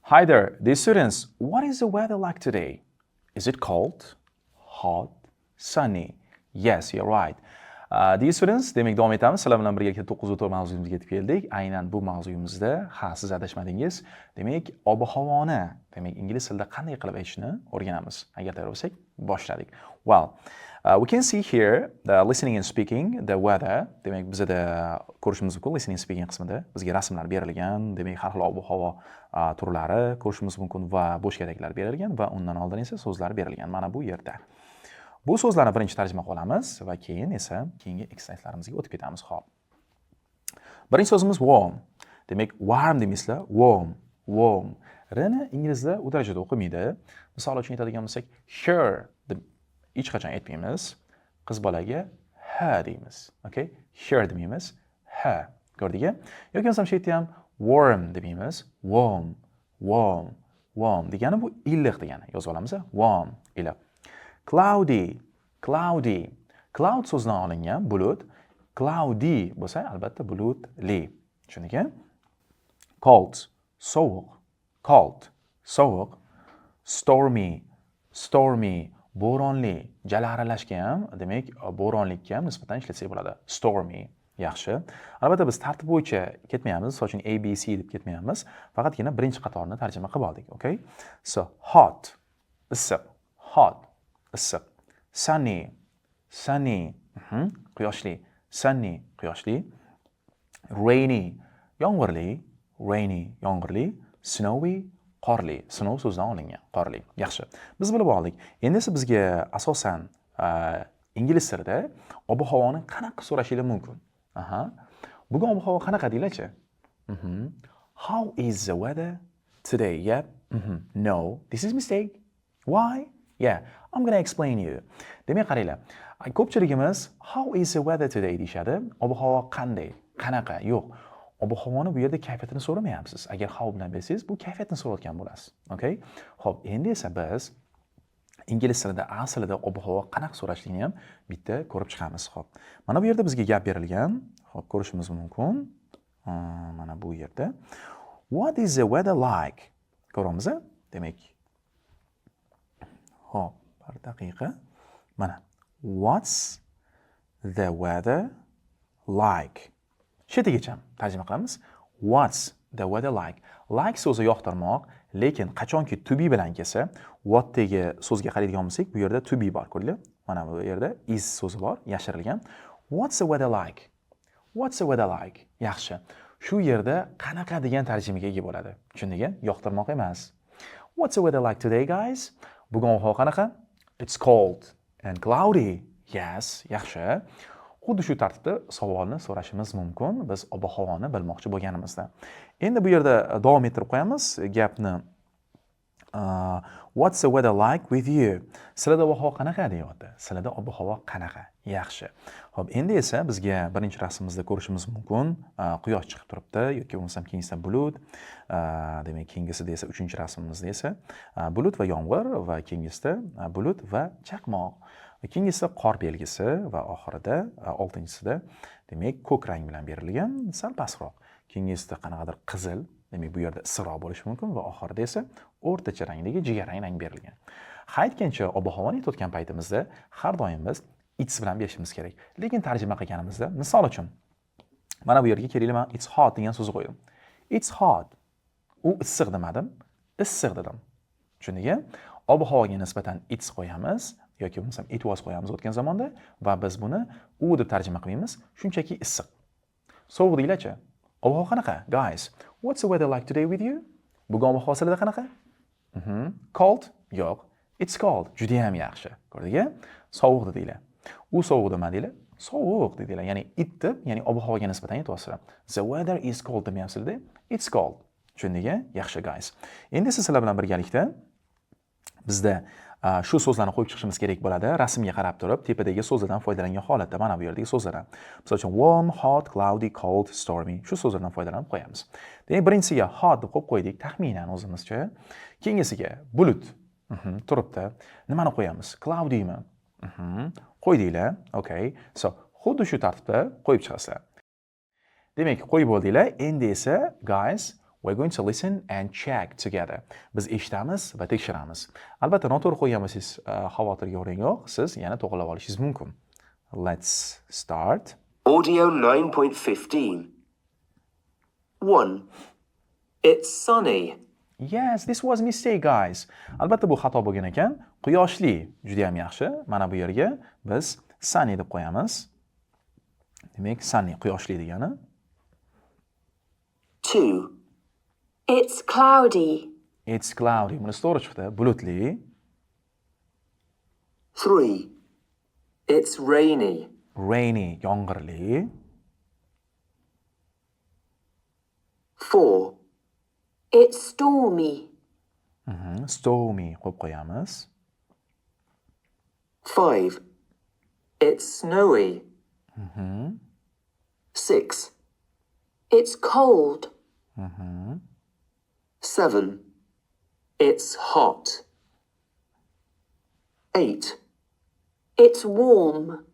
Hi there, dear students. What is the weather like today? Is it cold, hot, sunny? Yes, you're right. Dear students, demak davom etamiz. Sizlar bilan birgalikda 9-4 mavzuyimizga yetib keldik. Aynan bu mavzuyimizda, siz adashmadingiz. Demak, ob-havoni, demak ingliz tilida qanday qilib aytishni o'rganamiz. Agar tayyor bo'lsak, boshladik. Well, we can see here the listening and speaking, the weather. Demak, bizda ko'rishimiz mumkin listening and speaking qismida bizga rasmlar berilgan, demak har xil ob-havo turlari ko'rishimiz mumkin va bo'sh kataklar berilgan va undan oldin esa so'zlar berilgan. Mana bu yerda. Bu so'zlarni birinchi tarjima qilamiz va keyin esa keyingi exercise'larimizga o'tib ketamiz. Xo'p. Birinchi so'zimiz warm. Demak, warm deysizlar, warm. R'ni inglizda u darajada o'qimaydi. Misol uchun aytadigan bo'lsak, here deb hech qachon aytmaymiz. Qiz bolaga her deymiz. Okay? Here demaymiz, her. Ko'rdingmi? Yoki bo'lmasa shu yerda ham warm demaymiz, warm degani bu iliq degani. Yozib olamiz, warm, iliq. Cloudy. Cloud so'zidan olingan bulut. Cloudy bo'lsa, albatta bulutli. Tushundingmi? Cold, sovuq. Stormy, bo'ronli. Jala aralashgan, demak, bo'ronlikka ham nisbatan ishlatsak bo'ladi. Stormy. Yaxshi. Albatta biz tartib bo'yicha ketmaymiz, misol uchun A, B, C deb ketmaymiz. Faqatgina birinchi qatorni tarjima qilib oldik, okay? So, hot, issiq. Sunny, quyoshli. Sunny, quyoshli. Rainy, yomg'irli. Snowy, qorli. Snow so'zidan olingan, qorli. Yaxshi. Biz bilib oldik. Endi esa bizga asosan ingliz tilida ob-havoni qanaqa so'rashingiz mumkin? Bugun ob-havo qanaqa deylar-chi? How is the weather today? Yep. No, this is mistake. Why? Yeah, I'm going to explain you. Demak, qaranglar. Ko'pchiligimiz how is the weather today deyshadi. Ob-havo qanday? Qanaqa? Yo'q. Ob-havoni bu yerda kayfiyatini so'ramayapsiz. Agar how bilan bersangiz, bu kayfiyatni so'rayotgan bo'lasiz. Okay? Xo'p, endi esa biz ingliz tilida aslida ob-havo qanaqa so'rashligini ham bitta ko'rib chiqamiz. Xo'p. Mana bu yerda bizga gap berilgan. Xo'p, ko'rishimiz mumkin. Mana bu yerda. What is the weather like? Ko'ramiz, demak. Xo'p, bir daqiqa. Mana what's the weather like? Shetigacha tarjima qilamiz. What's the weather like? Like so'zi yoqtirmoq, lekin qachonki to be bilan kelsa, what degi so'zga qaraydigan bo'lsak, bu yerda to be bor, ko'rdinglar? Mana bu yerda is so'zi bor, yashirilgan. What's the weather like? Yaxshi. Shu yerda qanaqa degan tarjimaga ega bo'ladi. Tushundingmi? Yoqtirmoq emas. What's the weather like today, guys? Bugun ob-havo qanaqa? It's cold and cloudy. Yes, yaxshi. Xuddi shu tartibda savolni so'rashimiz mumkin biz ob-havoni bilmoqchi bo'lganimizda. Endi bu yerda davom ettirib qo'yamiz gapni. What's the weather like with you? Sizlarda ob-havo qanaqa deyapti? Sizlarda ob-havo qanaqa? Yaxshi. Xo'p, endi esa bizga birinchi rasmimizda ko'rishimiz mumkin, quyosh chiqib turibdi yoki bo'lmasam keyingisida bulut. Demak, keyingisida esa uchinchi rasmimizda esa bulut va yomg'ir va keyingisida bulut va chaqmoq. Keyingisida qor belgisi va oxirida oltinchisida demak ko'k rang bilan berilgan, sal pastroq. Keyingisida qanaqadir qizil, demak bu yerda issiqroq bo'lishi mumkin va oxirida esa o'rtacha rangdagi jigarrang rang berilgan. Aytgancha ob-havoni aytayotgan paytimizda har doim biz it's bilan berishimiz kerak. Lekin tarjima qilganimizda, misol uchun mana bu yerga kelinglar, men it's hot degan so'zni qo'ydim. It's hot. U issiq demadim, issiq dedim. Tushundingmi? Ob-havoga nisbatan it's qo'yamiz yoki bo'lmasam it was qo'yamiz o'tgan zamonda va biz buni u deb tarjima qilmaymiz, shunchaki issiq. Sovuq deylar-chi? Ob-havo qanaqa? Guys, what's the weather like today with you? Bugun ob-havo sizlarda qanaqa? Cold? Yo'q. It's cold. Juda ham yaxshi. Ko'rdingmi? Sovuq dedinglar. U sovuq demadinglar. Sovuq dedinglar. Ya'ni it deb, ya'ni ob-havoga nisbatan aytyapsizlar. The weather is cold demayapsizlar. It's cold. Tushundingmi? Yaxshi guys. Endi sizlar bilan birgalikda bizda shu so'zlarni qo'yib chiqishimiz kerak bo'ladi. Rasmga qarab turib, tepadagi so'zlardan foydalangan holatda mana bu yerdagi so'zlar. Misol uchun warm, hot, cloudy, cold, stormy. Shu so'zlardan foydalanib qo'yamiz. Demak, birinchisiga hot deb qo'yib qo'ydik, taxminan o'zimizcha. Keyingisiga bulut. Turibdi. Nimani qo'yamiz? Cloudymi? Qo'ydinglar. Okay. So, xuddi shu tartibda qo'yib chiqasizlar. Demak, qo'yib bo'ldinglar. Endi esa guys, We're going to listen and check together. Biz eshitamiz va tekshiramiz. Albatta, noto'g'ri qo'ygan bo'lsangiz, xavotirga o'ring yo'q. Siz yana to'g'rilab olishingiz mumkin. Let's start. Audio 9.15. 1. It's sunny. Yes, this was mistake, guys. Albatta bu xato bo'lgan ekan. Quyoshli juda ham yaxshi. Mana bu yerga biz sunny deb qo'yamiz. Demak, sunny quyoshli degani. 2. It's cloudy. It's cloudy. Bunisi to'g'ri chiqdi. Bulutli. 3. It's rainy. Rainy, yomg'irli. 4. It's stormy. Stormy qo'yib qo'yamiz. 5. It's snowy. 6. It's cold. 7. It's hot. 8. It's warm.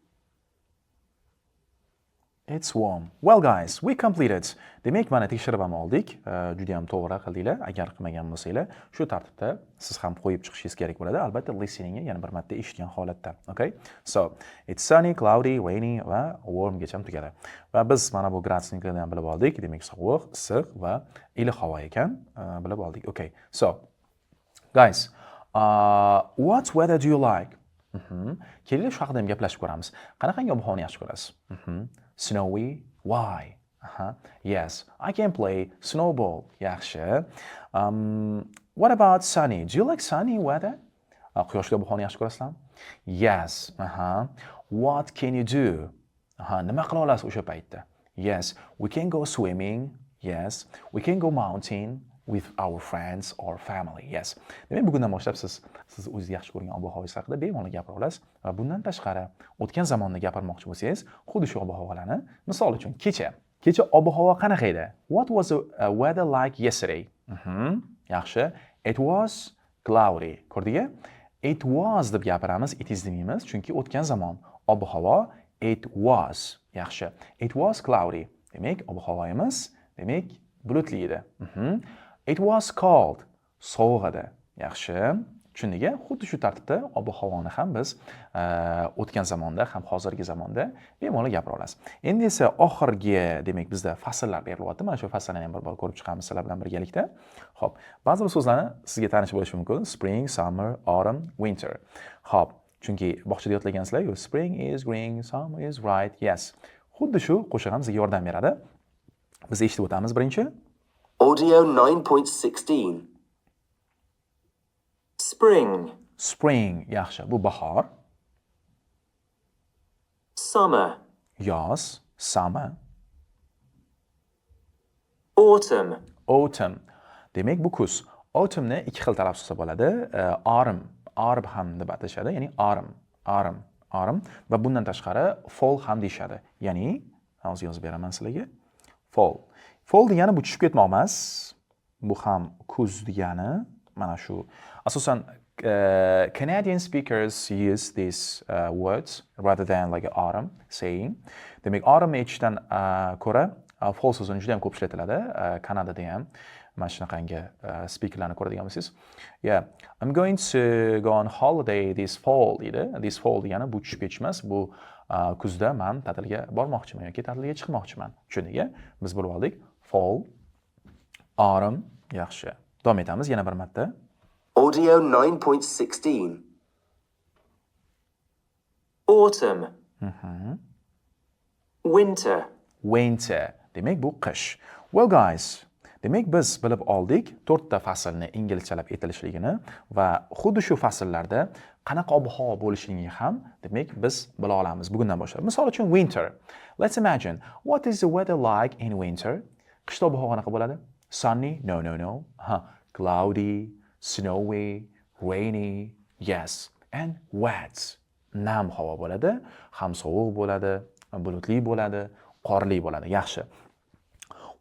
It's warm. Well, guys, we completed. Demak, mana tekshirib ham oldik. Juda ham to'g'ri qildinglar. Agar qilmagan bo'lsanglar, shu tartibda siz ham qo'yib chiqishingiz kerak bo'ladi. Albatta, listeningga yana bir marta eshitgan holatda. Okay? So, it's sunny, cloudy, rainy va warm gacha ham tugadi. Va biz mana bu gradusniklarni ham bilib oldik. Demak, sovuq, issiq va iliq havo ekan, bilib oldik. Okay. So, guys, what weather do you like? Kelinglar shu haqida ham gaplashib ko'ramiz. Qanaqangi ob-havoni yaxshi ko'rasiz? Snowy. Why? Yes, I can play snowball. Yaxshi. What about sunny? Do you like sunny weather? Quyoshli ob-havoni yaxshi ko'rasizlarmi? Yes. What can you do? Nima qila olasiz o'sha paytda? Yes, we can go swimming. Yes, we can go mountain with our friends or family. Yes. Demak, bugundan boshlab siz o'zingiz yaxshi ko'rgan ob-havoingiz haqida bemalol gapira olasiz va bundan tashqari o'tgan zamonda gapirmoqchi bo'lsangiz, xuddi shu ob-havolarni, misol uchun kecha ob-havo qanaqa edi? What was the weather like yesterday? Yaxshi. It was cloudy. Ko'rdingmi? It was deb gapiramiz, it is demaymiz, chunki o'tgan zamon. Ob-havo it was. Yaxshi. It was cloudy. Demak, ob-havoimiz, demak, bulutli edi. It was cold. Sovuq edi. Yaxshi. Tushundingmi? Xuddi shu tartibda ob-havoni ham biz o'tgan zamonda ham hozirgi zamonda bemalol gapira olasiz. Endi esa oxirgi, demak, bizda fasllar berilyapti. Mana shu fasllarni ham bir bor ko'rib chiqamiz sizlar bilan birgalikda. Xo'p, ba'zi bir so'zlarni sizga tanish bo'lishi mumkin. Spring, summer, autumn, winter. Xo'p, chunki bog'chada yodlagansizlar-ku. Spring is green, summer is bright. Yes. Xuddi shu qo'shiq ham sizga yordam beradi. Biz eshitib o'tamiz birinchi. Audio 9.16. Spring. Spring, yaxshi. Bu bahor. Summer. Yoz, summer. Autumn. Autumn. Demak, bu kuz. Autumnni ikki xil talaffuzda bo'ladi. Autumn ham deb atashadi, ya'ni autumn. Va bundan tashqari fall ham deyshadi. Ya'ni, hozir yozib beraman sizlarga. Fall degani bu tushib ketmoq emas. Bu ham kuz degani. Mana shu. Asosan Canadian speakers use these words rather than like autumn saying. Demak, autumn aytishdan ko'ra fall so'zini juda ham ko'p ishlatiladi. Kanadada ham mana shunaqangi speakerlarni ko'radigan bo'lsangiz. Yeah, I'm going to go on holiday this fall deydi. This fall degani bu tushib ketish emas, bu kuzda men ta'tilga bormoqchiman yoki ta'tilga chiqmoqchiman. Tushundingmi? Biz bo'lib oldik. Fall, autumn, yaxshi. Davom etamiz yana bir marta. Audio 9.16. Autumn. Winter. Winter. Demak, bu qish. Well, guys, demak biz bilib oldik 4 ta faslni inglizchalab aytilishligini va xuddi shu fasllarda qanaqa ob-havo bo'lishligini ham demak biz bila olamiz bugundan boshlab. Misol uchun winter. Let's imagine what is the weather like in winter? Qishda ob-havo qanaqa bo'ladi? Sunny? No. Cloudy, snowy, rainy, yes, and wet. Nam havo bo'ladi, ham sovuq bo'ladi, bulutli bo'ladi, qorli bo'ladi. Yaxshi.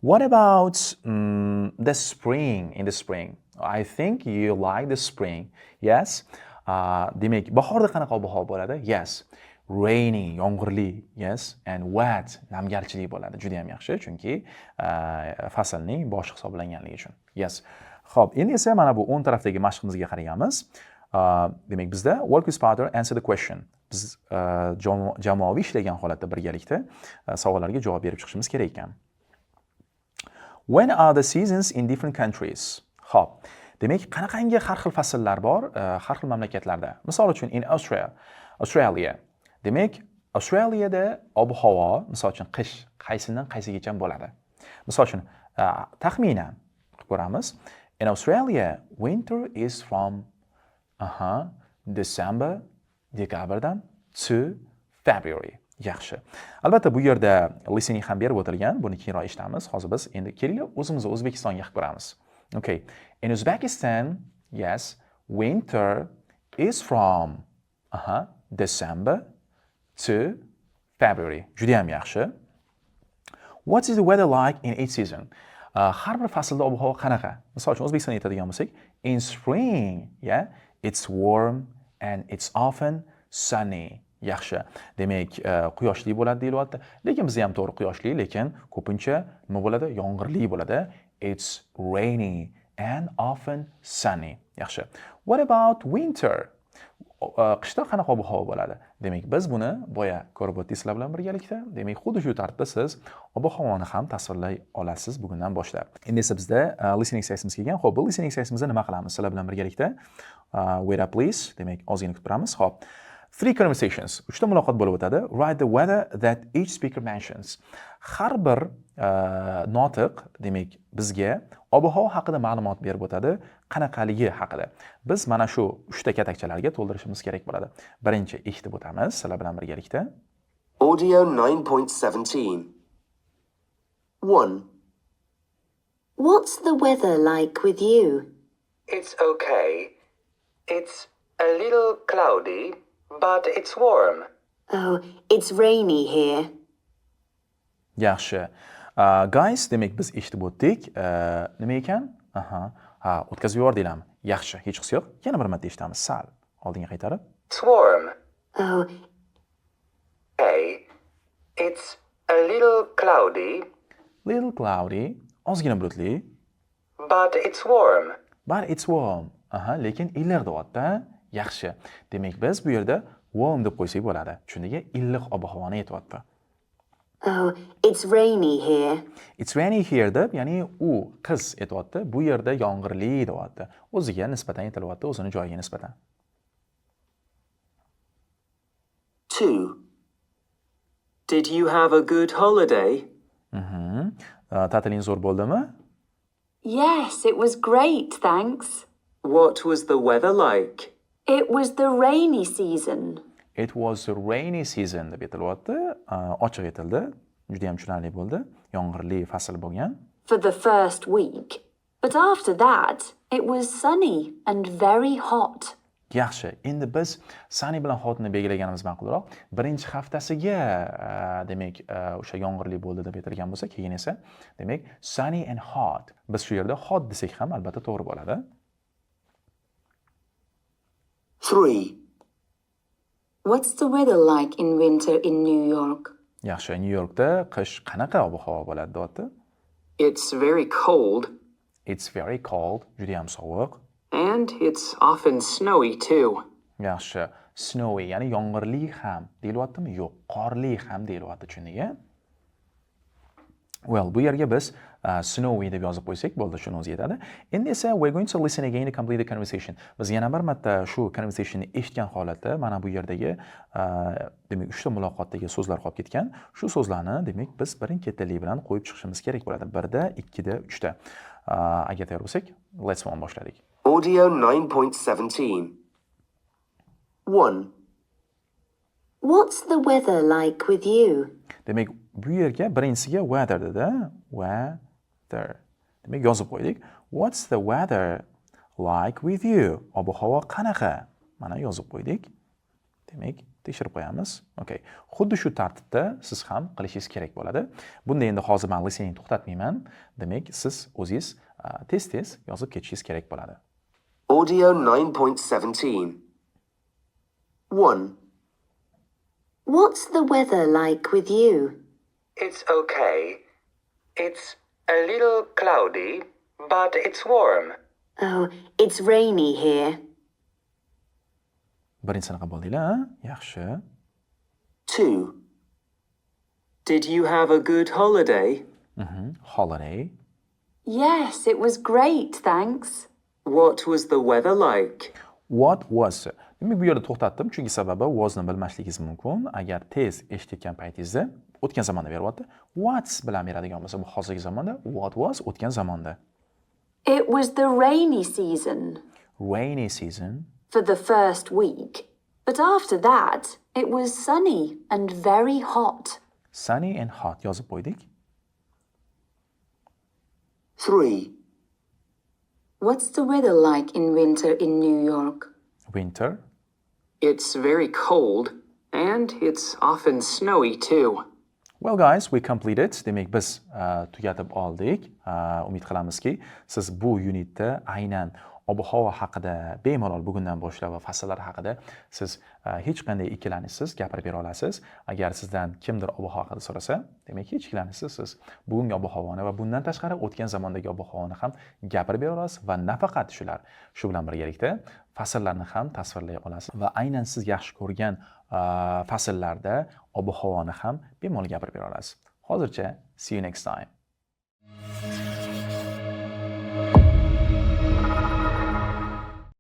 What about the spring? In the spring, I think you like the spring. Yes. Demak, bahorda qanaqa ob-havo bo'ladi? Yes. rainy, yomg'irli, yes, and wet, namgarchilik bo'ladi. Juda ham yaxshi, chunki faslning boshi hisoblanganligi uchun. Yes. Xo'p, endi esa mana bu o'ng tarafdagi mashqimizga qaraymiz. Demak, bizda work with partner, answer the question. Biz jamoaviy ishlagan holatda birgalikda savollarga javob berib chiqishimiz kerak ekan. When are the seasons in different countries? Xo'p, demak, qanaqangi har xil fasllar bor har xil mamlakatlarda. Misol uchun in Australia. Demak, Australiyada ob-havo, misol uchun qish qaysidan qaysigacha bo'ladi. Misol uchun taxminan qilib ko'ramiz. In Australia, winter is from dekabrdan to February. Yaxshi. Albatta bu yerda listening ham berib o'tilgan. Buni keyinroq eshitamiz. Hozir biz endi kelinglar o'zimiz O'zbekistonga qilib ko'ramiz. Okay. In Uzbekistan, yes, winter is from December to February. Juda ham yaxshi. What is the weather like in each season? Har bir faslda ob-havo qanaqa? Misol uchun O'zbekistonda aytadigan bo'lsak, in spring, yeah, it's warm and it's often sunny. Yaxshi. Demak, quyoshli bo'ladi deyilyapti. Lekin bizda ham to'g'ri quyoshli, lekin ko'pincha nima bo'ladi? Yomg'irli bo'ladi. It's rainy and often sunny. Yaxshi. What about winter? Qishda qanaqa ob-havo bo'ladi? Demak, biz buni boya ko'rib o'tdik sizlar bilan birgalikda. Demak, xuddi shu tartibda siz ob-havoni ham tasvirlay olasiz bugundan boshlab. Endi esa bizda listening sessiyamiz kelgan. Xo'p, bu listening sessiyamizda nima qilamiz sizlar bilan birgalikda? Wait up please. Demak, ozgina kutib turamiz. Xo'p. 3 conversations. 3 ta muloqot bo'lib o'tadi. Write the weather that each speaker mentions. Har bir notiq, demak, bizga ob-havo haqida ma'lumot berib o'tadi, qanaqaligi haqida. Biz mana shu 3 ta katakchalarga to'ldirishimiz kerak bo'ladi. Birinchi eshitib o'tamiz sizlar bilan birgalikda. Audio 9.17. 1. What's the weather like with you? It's okay. It's a little cloudy, but it's warm. Oh, it's rainy here. Yaxshi. Guys, demak biz eshitib o'tdik. Nima ekan? O'tkazib yubordinglarmi? Yaxshi, hech qisi yo'q. Yana bir marta eshitamiz, sal oldinga qaytarib. It's warm. Oh, Okay. It's a little cloudy, ozgina bulutli. but it's warm. But it's warm. Lekin iliq deyapti. Yaxshi. Demak, biz bu yerda warm deb qo'ysak bo'ladi. Chunki iliq ob-havoni aytyapti. oh, it's rainy here. It's rainy here deb, ya'ni u qiz aytyapti. Bu yerda yomg'irli deyapti. O'ziga nisbatan aytilyapti, o'zini joyiga nisbatan. 2. Did you have a good holiday? Ta'tiling zo'r bo'ldimi? Yes, it was great, thanks. What was the weather like? It was the rainy season. It was a rainy season deb aytilyapti. Ochiq aytildi. Juda ham tushunarli bo'ldi. Yomg'irli fasl bo'lgan. For the first week. But after that, it was sunny and very hot. Yaxshi. Endi biz sunny bilan hotni belgilaganimiz ma'qulroq. Birinchi haftasiga demak o'sha yomg'irli bo'ldi deb aytilgan bo'lsa, keyin esa demak sunny and hot. Biz shu yerda hot desak ham albatta to'g'ri bo'ladi. 3. What's the weather like in winter in New York? Yaxshi. New Yorkda qish qanaqa ob-havo bo'ladi deyapti? It's very cold, It's very cold. Juda ham sovuq. and it's often snowy too. Yaxshi. Snowy, ya'ni yomg'irli ham deyilyaptimi? Yo'q, qorli ham deyilyapti tushundiga. Well, bu yerga biz snowy deb yozib qo'ysak bo'ldi, shuni o'zi yetadi. Endi esa we're going to listen again to complete the conversation. Biz yana bir marta shu conversationni eshitgan holatda mana bu yerdagi demak 3 ta muloqotdagi so'zlar qolib ketgan. Shu so'zlarni demak biz birin-ketinlik bilan qo'yib chiqishimiz kerak bo'ladi. 1 da, 2 da, 3 da. Agar tayyor bo'lsak, let's one boshladik. Audio 9.17. 1. What's the weather like with you? Demak, bu yerga birinchisiga weather dedi. Weather. Demak, yozib qo'ydik. What's the weather like with you? Ob-havo qanaqa? Mana yozib qo'ydik. Demak, tekshirib qo'yamiz. Okay. Xuddi shu tartibda siz ham qilishingiz kerak bo'ladi. Bunda endi hozir men listening to'xtatmayman. Demak, siz o'zingiz tez-tez yozib ketishingiz kerak bo'ladi. Audio 9.17. 1. What's the weather like with you? It's okay. It's a little cloudy, but it's warm. Oh, it's rainy here. Birinchisini qilib oldinglar, yaxshi. 2. Did you have a good holiday? Holiday. Yes, it was great, thanks. What was the weather like? What was? Demak, bu yerda to'xtatdim, chunki sababi was'ni bilmasligingiz mumkin. Agar tez eshitayotgan paytingizda o'tgan zamonda beryapti. What's bilan beradigan bo'lsa, bu hozirgi zamonda, what was o'tgan zamonda. It was the rainy season Rainy season. for the first week. But after that, it was sunny and very hot. Sunny and hot yozib qo'ydik. 3. What's the weather like in winter in New York? Winter. It's very cold, and it's often snowy too. Well guys, we completed. Demak, biz tugatib oldik. Umid qilamizki, siz bu unitda aynan ob-havo haqida bemalol bugundan boshlab va fasllar haqida siz hech qanday ikkilanishsiz gapirib bera olasiz. Agar sizdan kimdir ob-havo haqida so'rasa, demak hech ikkilanishsiz siz bugungi ob-havoni va bundan tashqari o'tgan zamondagi ob-havoni ham gapirib bera olasiz va nafaqat shular, shu bilan birgalikda fasllarni ham tasvirlay olasiz va aynan siz yaxshi ko'rgan fasllarda ob-havoni ham bemalol gapirib bera olasiz. Hozircha see you next time.